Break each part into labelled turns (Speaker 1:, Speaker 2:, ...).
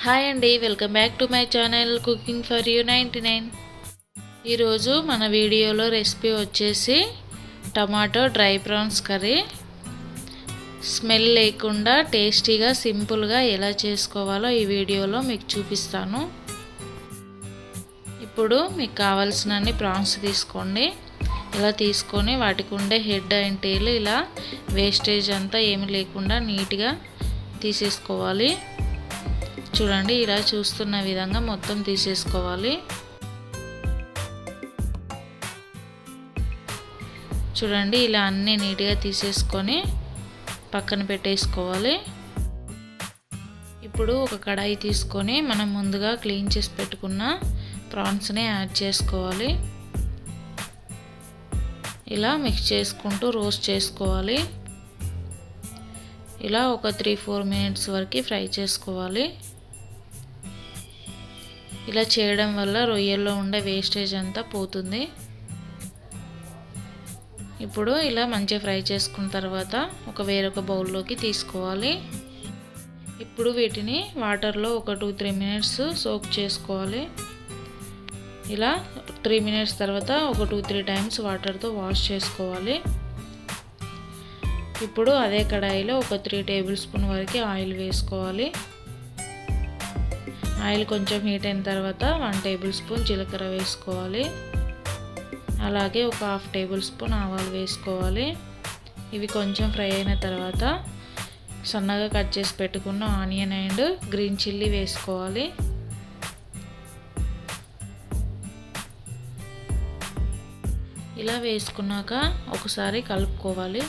Speaker 1: Hi అండి, welcome back to my channel cooking for you 99. ఈరోజు మన వీడియోలో రెసిపీ వచ్చేసి tomato dry prawns curry. Smell లేకుండా టేస్టీగా సింపుల్గా ఎలా చేసుకోవాలో ఈ వీడియోలో మీకు చూపిస్తాను. ఇప్పుడు మీకు కావాల్సినన్ని ప్రాన్స్ తీసుకోండి. ఇలా తీసుకొని వాటికి ఉండే హెడ్ అండ్ టెయిల్ ఇలా వేస్టేజ్ అంతా ఏమి లేకుండా నీట్గా తీసేసుకోవాలి. చూడండి, ఇలా చూస్తున్న విధంగా మొత్తం తీసేసుకోవాలి. చూడండి, ఇలా అన్నీ నీట్గా తీసేసుకొని పక్కన పెట్టేసుకోవాలి. ఇప్పుడు ఒక కడాయి తీసుకొని మనం ముందుగా క్లీన్ చేసి పెట్టుకున్న ప్రాన్స్ని యాడ్ చేసుకోవాలి. ఇలా మిక్స్ చేసుకుంటూ రోస్ట్ చేసుకోవాలి. ఇలా ఒక 3-4 మినిట్స్ వరకు ఫ్రై చేసుకోవాలి. ఇలా చేయడం వల్ల రొయ్యల్లో ఉండే వేస్టేజ్ అంతా పోతుంది. ఇప్పుడు ఇలా మంచిగా ఫ్రై చేసుకున్న తర్వాత వేరొక బౌల్లోకి తీసుకోవాలి. ఇప్పుడు వీటిని వాటర్లో ఒక 2-3 మినిట్స్ సోక్ చేసుకోవాలి. ఇలా 3 మినిట్స్ తర్వాత ఒక 2-3 టైమ్స్ వాటర్తో వాష్ చేసుకోవాలి. ఇప్పుడు అదే కడాయిలో ఒక 3 టేబుల్ స్పూన్ వరకు ఆయిల్ వేసుకోవాలి. ఆయిల్ కొంచెం హీట్ అయిన తర్వాత 1 టేబుల్ స్పూన్ జీలకర్ర వేసుకోవాలి. అలాగే ఒక 1/2 టేబుల్ స్పూన్ ఆవాలు వేసుకోవాలి. ఇవి కొంచెం ఫ్రై అయిన తర్వాత సన్నగా కట్ చేసి పెట్టుకున్న ఆనియన్ అండ్ గ్రీన్ చిల్లీ వేసుకోవాలి. ఇలా వేసుకున్నాక ఒకసారి కలుపుకోవాలి.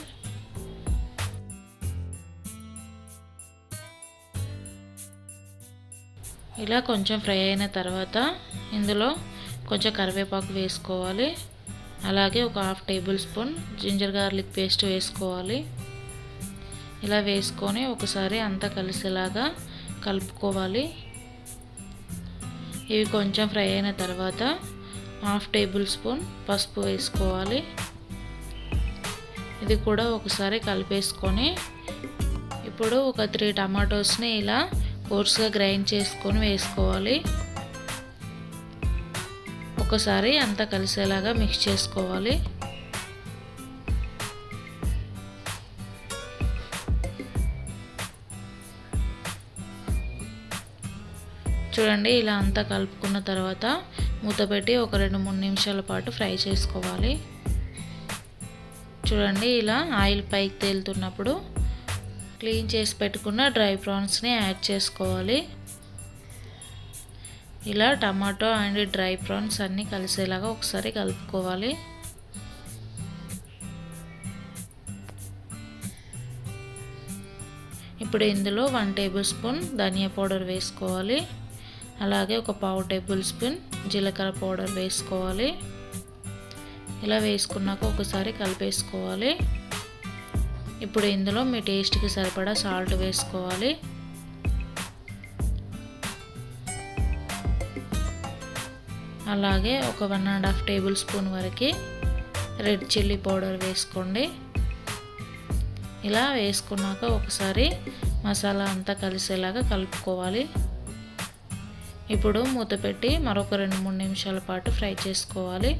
Speaker 1: ఇలా కొంచెం ఫ్రై అయిన తర్వాత ఇందులో కొంచెం కరివేపాకు వేసుకోవాలి. అలాగే ఒక 1/2 tablespoon ginger garlic paste వేసుకోవాలి. ఇలా వేసుకొని ఒకసారి అంతా కలిసేలాగా కలుపుకోవాలి. ఇవి కొంచెం ఫ్రై అయిన తర్వాత 1/2 టేబుల్ స్పూన్ పసుపు వేసుకోవాలి. ఇది కూడా ఒకసారి కలిపేసుకొని ఇప్పుడు ఒక 3 టమాటోస్ని ఇలా కోర్స్గా గ్రైండ్ చేసుకొని వేసుకోవాలి. ఒకసారి అంతా కలిసేలాగా మిక్స్ చేసుకోవాలి. చూడండి, ఇలా అంతా కలుపుకున్న తర్వాత మూత పెట్టి ఒక 2-3 నిమిషాల పాటు ఫ్రై చేసుకోవాలి. చూడండి, ఇలా ఆయిల్ పైకి తేలుతున్నప్పుడు క్లీన్ చేసి పెట్టుకున్న డ్రై ప్రాన్స్ని యాడ్ చేసుకోవాలి. ఇలా టమాటో అండ్ డ్రై ప్రాన్స్ అన్నీ కలిసేలాగా ఒకసారి కలుపుకోవాలి. ఇప్పుడు ఇందులో 1 టేబుల్ స్పూన్ ధనియా పౌడర్ వేసుకోవాలి. అలాగే ఒక 1/2 టేబుల్ స్పూన్ జీలకర్ర పౌడర్ వేసుకోవాలి. ఇలా వేసుకున్నాక ఒకసారి కలిపేసుకోవాలి. ఇప్పుడు ఇందులో మీ టేస్ట్కి సరిపడా సాల్ట్ వేసుకోవాలి. అలాగే ఒక 1.5 టేబుల్ స్పూన్ వరకు రెడ్ చిల్లీ పౌడర్ వేసుకోండి. ఇలా వేసుకున్నాక ఒకసారి మసాలా అంతా కలిసేలాగా కలుపుకోవాలి. ఇప్పుడు మూత పెట్టి మరొక 2-3 నిమిషాల పాటు ఫ్రై చేసుకోవాలి.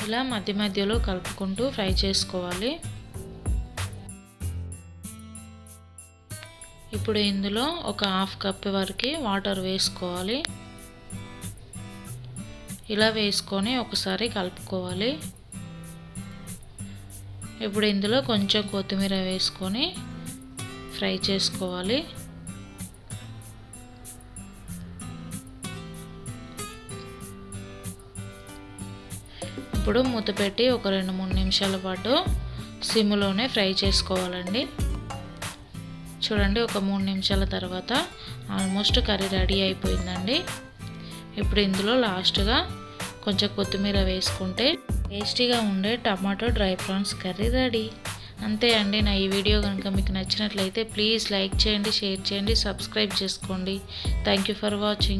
Speaker 1: ఇలా మధ్య మధ్యలో కలుపుకుంటూ ఫ్రై చేసుకోవాలి. ఇప్పుడు ఇందులో ఒక 1/2 కప్ వరకు వాటర్ వేసుకోవాలి. ఇలా వేసుకొని ఒకసారి కలుపుకోవాలి. ఇప్పుడు ఇందులో కొంచెం కొత్తిమీర వేసుకొని ఫ్రై చేసుకోవాలి. ఇప్పుడు మూత పెట్టి ఒక 2-3 నిమిషాల పాటు సిమ్లోనే ఫ్రై చేసుకోవాలండి. చూడండి, ఒక 3 నిమిషాల తర్వాత ఆల్మోస్ట్ కర్రీ రెడీ అయిపోయిందండి. ఇప్పుడు ఇందులో లాస్ట్గా కొంచెం కొత్తిమీర వేసుకుంటే టేస్టీగా ఉండే tomato dry prawns curry ready. అంతే అండి. నా ఈ వీడియో కనుక మీకు నచ్చినట్లయితే ప్లీజ్ లైక్ చేయండి, షేర్ చేయండి, సబ్స్క్రైబ్ చేసుకోండి. Thank you for watching.